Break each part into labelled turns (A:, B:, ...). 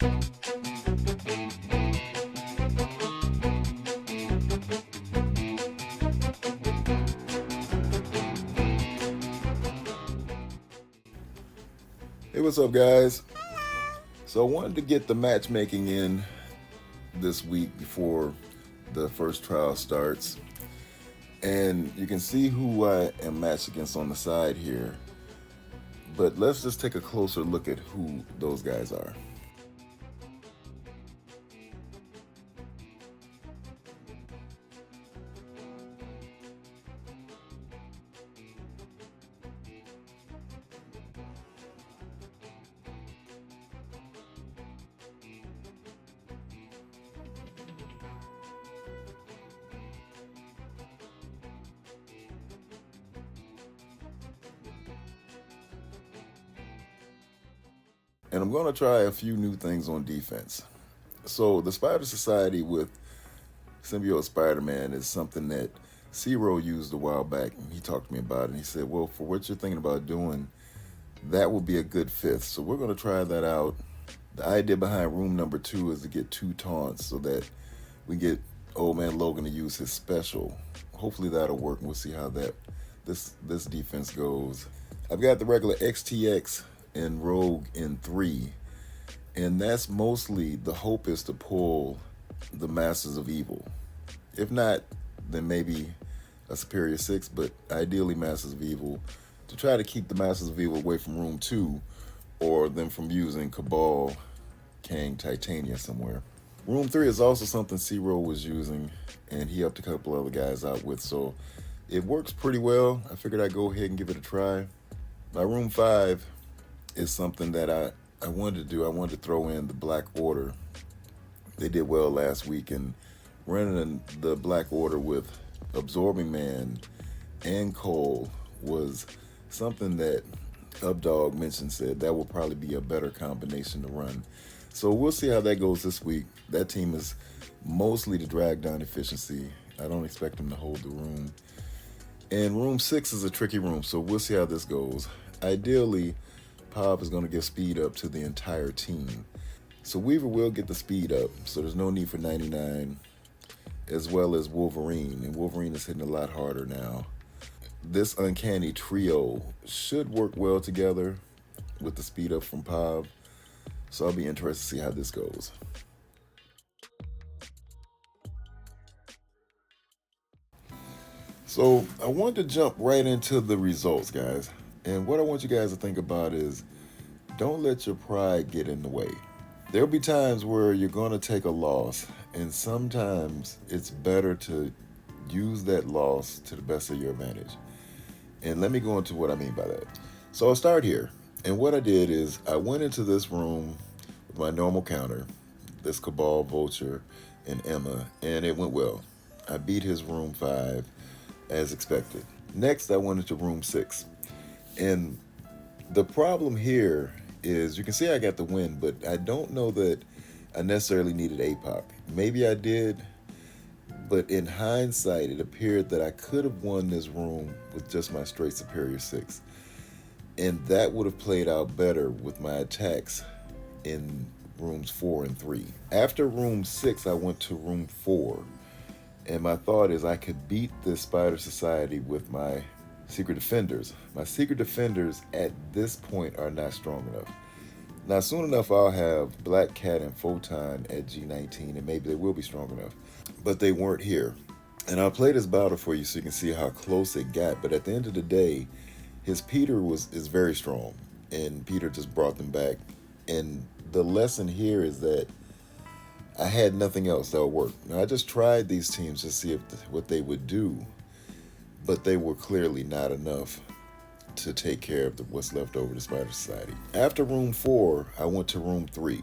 A: Hey, what's up, guys? So I wanted to get the matchmaking in this week before the first trial starts. And you can see who I am matched against on the side here. But let's just take a closer look at who those guys are. And I'm going to try a few new things on defense. So the Spider Society with Symbiote Spider-Man is something that Zero used a while back. And he talked to me about it. And he said, well, for what you're thinking about doing, that would be a good fifth. So we're going to try that out. The idea behind room number 2 is to get 2 taunts so that we get old man Logan to use his special. Hopefully that'll work, and we'll see how this defense goes. I've got the regular XTX and Rogue in 3, and that's mostly the hope is to pull the Masters of Evil. If not, then maybe a Superior 6, but ideally Masters of Evil, to try to keep the Masters of Evil away from room 2, or them from using Cabal, Kang, Titania somewhere. Room 3 is also something Zero was using, and he helped a couple other guys out with, so it works pretty well. I figured I'd go ahead and give it a try. My room 5 is something that I wanted to do. I wanted to throw in the Black Order. They did well last week, and running the Black Order with Absorbing Man and Cole was something that Updog mentioned, said that will probably be a better combination to run. So we'll see how that goes this week. That team is mostly to drag down efficiency. I don't expect them to hold the room. And room 6 is a tricky room, so we'll see how this goes. Ideally, Pop is going to give speed up to the entire team. So Weaver will get the speed up, so there's no need for 99, as well as Wolverine. And Wolverine is hitting a lot harder now. This uncanny trio should work well together with the speed up from Pop. So I'll be interested to see how this goes. So I want to jump right into the results, guys. And what I want you guys to think about is don't let your pride get in the way. There'll be times where you're going to take a loss, and sometimes it's better to use that loss to the best of your advantage. And let me go into what I mean by that. So I'll start here. And what I did is I went into this room with my normal counter, this Cabal, Vulture, and Emma, and it went well. I beat his room 5 as expected. Next, I went into room 6. And the problem here is you can see I got the win, but I don't know that I necessarily needed APOC. Maybe I did, but in hindsight, it appeared that I could have won this room with just my straight Superior 6. And that would have played out better with my attacks in rooms 4 and 3. After room 6, I went to room 4. And my thought is I could beat this Spider Society with my Secret Defenders. My Secret Defenders at this point are not strong enough. Now, soon enough, I'll have Black Cat and Photon at G19, and maybe they will be strong enough. But they weren't here. And I'll play this battle for you so you can see how close it got. But at the end of the day, his Peter is very strong, and Peter just brought them back. And the lesson here is that I had nothing else that would work. Now, I just tried these teams to see what they would do, but they were clearly not enough to take care of what's left over the Spider Society. After room 4, I went to room 3.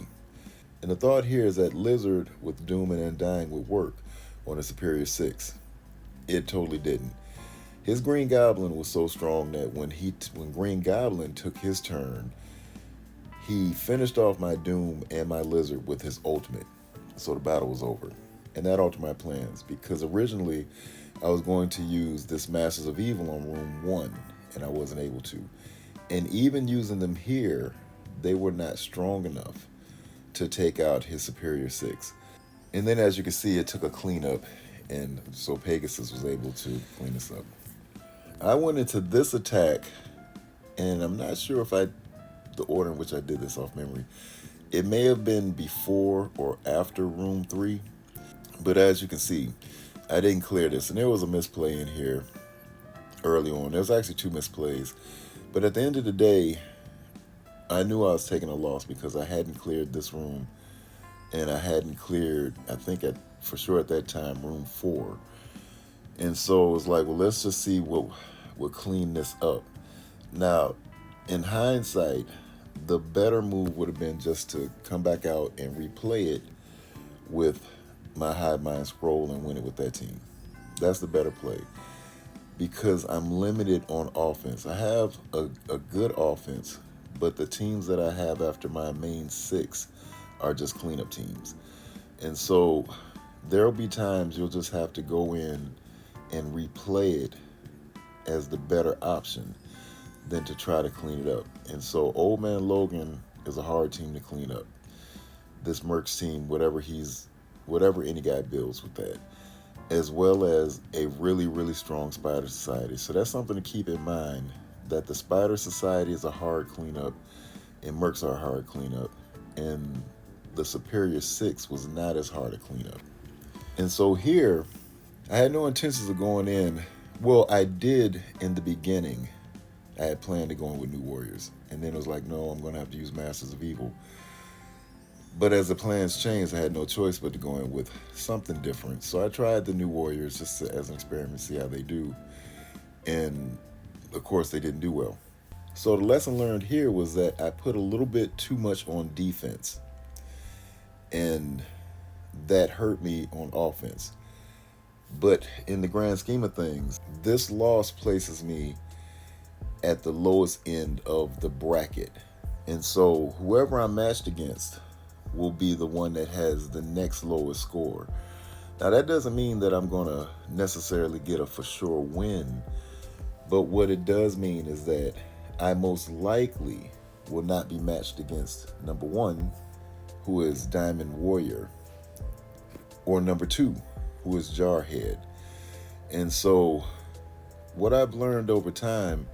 A: And the thought here is that Lizard with Doom and Undying would work on a Superior 6. It totally didn't. His Green Goblin was so strong that when Green Goblin took his turn, he finished off my Doom and my Lizard with his ultimate. So the battle was over. And that altered my plans, because originally I was going to use this Masters of Evil on room 1, and I wasn't able to. And even using them here, they were not strong enough to take out his superior 6. And then as you can see, it took a cleanup, and so Pegasus was able to clean this up. I went into this attack, and I'm not sure if the order in which I did this off memory. It may have been before or after room 3, but as you can see, I didn't clear this, and there was a misplay in here early on. There was actually 2 misplays, but at the end of the day, I knew I was taking a loss because I hadn't cleared this room, and I hadn't cleared, I think for sure at that time, room 4. And so it was like, well, let's just see what will clean this up. Now, in hindsight, the better move would have been just to come back out and replay it with my Hive Mind Scroll and win it with that team. That's the better play, because I'm limited on offense. I have a good offense, but the teams that I have after my main 6 are just cleanup teams. And so there'll be times you'll just have to go in and replay it as the better option than to try to clean it up. And so Old Man Logan is a hard team to clean up. This Mercs team, whatever any guy builds with that, as well as a really, really strong Spider Society. So that's something to keep in mind, that the Spider Society is a hard cleanup and Mercs are a hard cleanup, and the Superior 6 was not as hard to clean up. And so here, I had no intentions of going in. Well, I did in the beginning. I had planned to go in with New Warriors, and then it was like, no, I'm going to have to use Masters of Evil. But as the plans changed, I had no choice but to go in with something different. So I tried the New Warriors just as an experiment, see how they do. And of course, they didn't do well. So the lesson learned here was that I put a little bit too much on defense, and that hurt me on offense. But in the grand scheme of things, this loss places me at the lowest end of the bracket. And so whoever I'm matched against will be the one that has the next lowest score. Now, that doesn't mean that I'm going to necessarily get a for sure win, but what it does mean is that I most likely will not be matched against number 1, who is Diamond Warrior, or number 2, who is Jarhead. And so what I've learned over time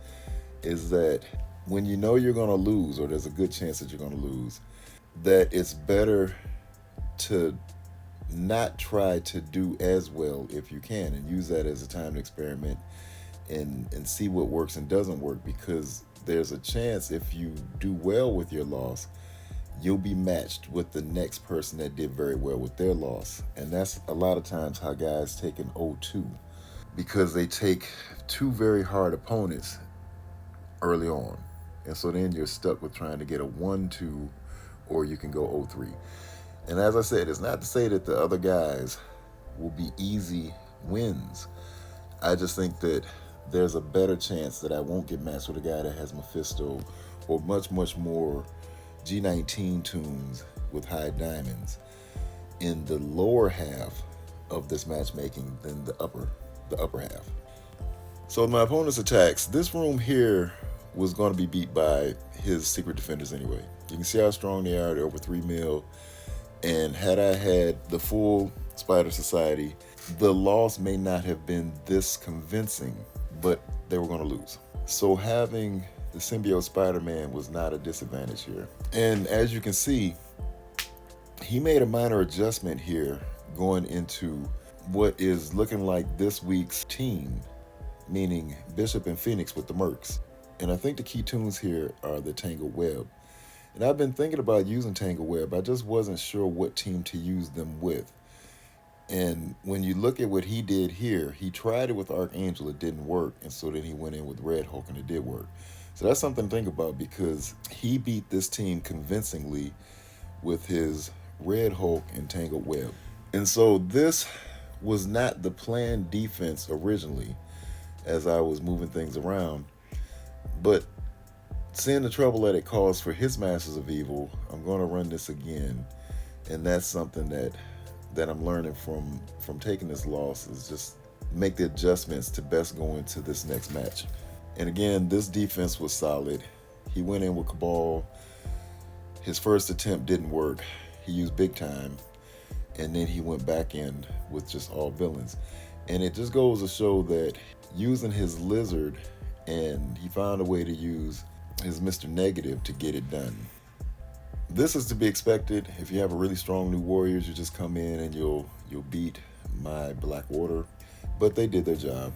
A: is that when you know you're going to lose, or there's a good chance that you're going to lose, that it's better to not try to do as well if you can, and use that as a time to experiment and see what works and doesn't work, because there's a chance if you do well with your loss, you'll be matched with the next person that did very well with their loss. And that's a lot of times how guys take an 0-2, because they take 2 very hard opponents early on. And so then you're stuck with trying to get a 1-2, or you can go 0-3. And as I said, it's not to say that the other guys will be easy wins. I just think that there's a better chance that I won't get matched with a guy that has Mephisto or much, much more G19 tunes with high diamonds in the lower half of this matchmaking than the upper half. So my opponent's attacks, this room here was going to be beat by his Secret Defenders anyway. You can see how strong they are. They're over 3 mil. And had I had the full Spider Society, the loss may not have been this convincing, but they were going to lose. So having the symbiote Spider-Man was not a disadvantage here. And as you can see, he made a minor adjustment here going into what is looking like this week's team, meaning Bishop and Phoenix with the Mercs. And I think the key tunes here are the Tangled Web. And I've been thinking about using Tangled Web. I just wasn't sure what team to use them with. And when you look at what he did here, he tried it with Archangel, it didn't work. And so then he went in with Red Hulk and it did work. So that's something to think about, because he beat this team convincingly with his Red Hulk and Tangled Web. And so this was not the planned defense originally as I was moving things around. But seeing the trouble that it caused for his Masters of Evil, I'm going to run this again. And that's something that I'm learning from taking this loss, is just make the adjustments to best go into this next match. And again, this defense was solid. He went in with Cabal. His first attempt didn't work. he used big time, and then he went back in with just all villains. And it just goes to show that using his lizard, and he found a way to use his Mr. Negative to get it done. This is to be expected. If you have a really strong new warriors, you just come in and you'll beat my Black Order. But they did their job.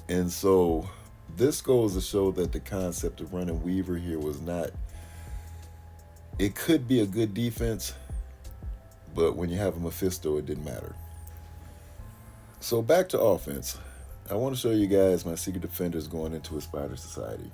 A: And so this goes to show that the concept of running Weaver here was not, it could be a good defense, but when you have a Mephisto, it didn't matter. So back to offense. I want to show you guys my Secret Defenders going into a Spider Society.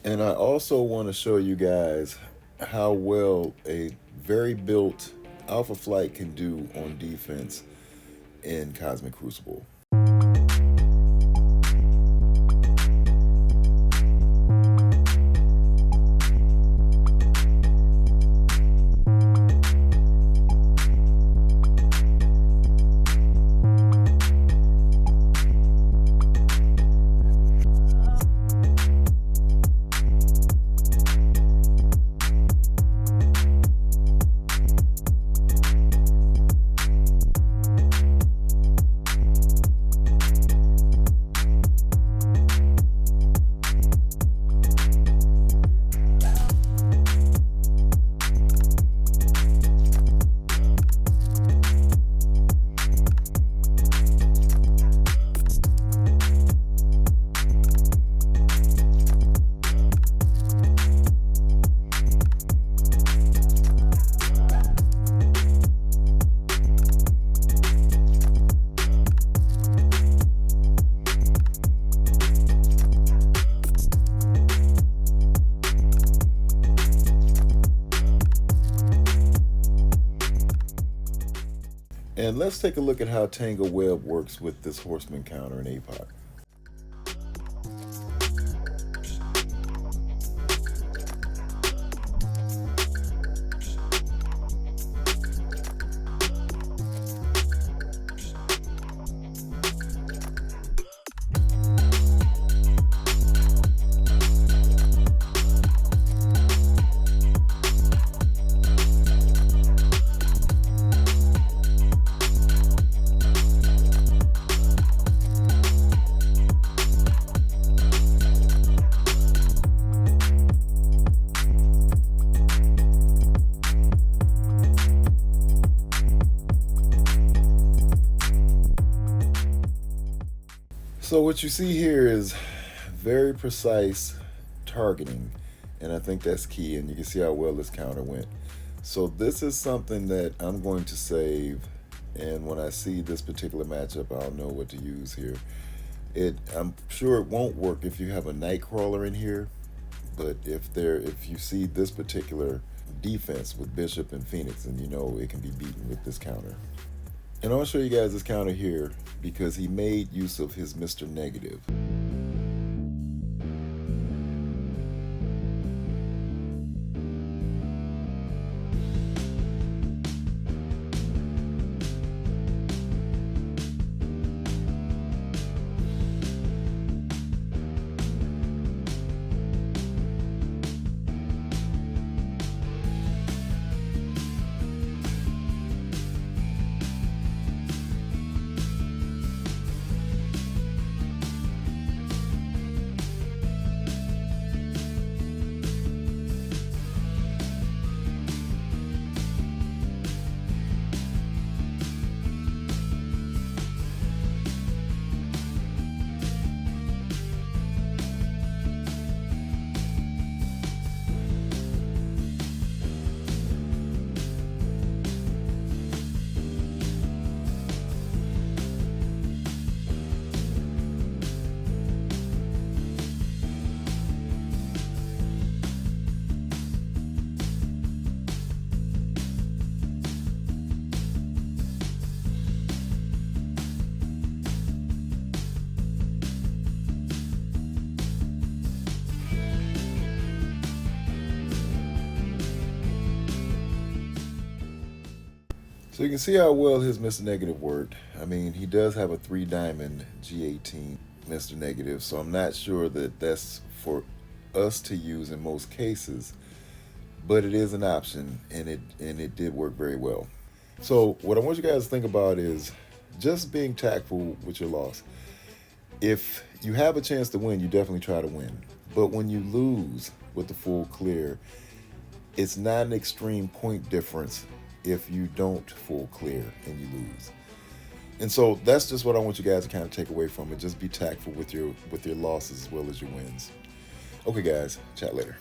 A: And I also want to show you guys how well a very built Alpha Flight can do on defense in Cosmic Crucible. And let's take a look at how Tango Web works with this Horseman counter in APOC. So what you see here is very precise targeting, and I think that's key, and you can see how well this counter went. So this is something that I'm going to save, and when I see this particular matchup, I'll know what to use here. I'm sure it won't work if you have a Nightcrawler in here, but if you see this particular defense with Bishop and Phoenix, and you know it can be beaten with this counter. And I'll show you guys this counter here because he made use of his Mr. Negative. So you can see how well his Mr. Negative worked. I mean, he does have a 3 diamond G18 Mr. Negative, so I'm not sure that that's for us to use in most cases, but it is an option, and it did work very well. So what I want you guys to think about is just being tactful with your loss. If you have a chance to win, you definitely try to win. But when you lose with the full clear, it's not an extreme point difference if you don't full clear and you lose. And so that's just what I want you guys to kind of take away from it. Just be tactful with your losses as well as your wins. Okay guys, chat later.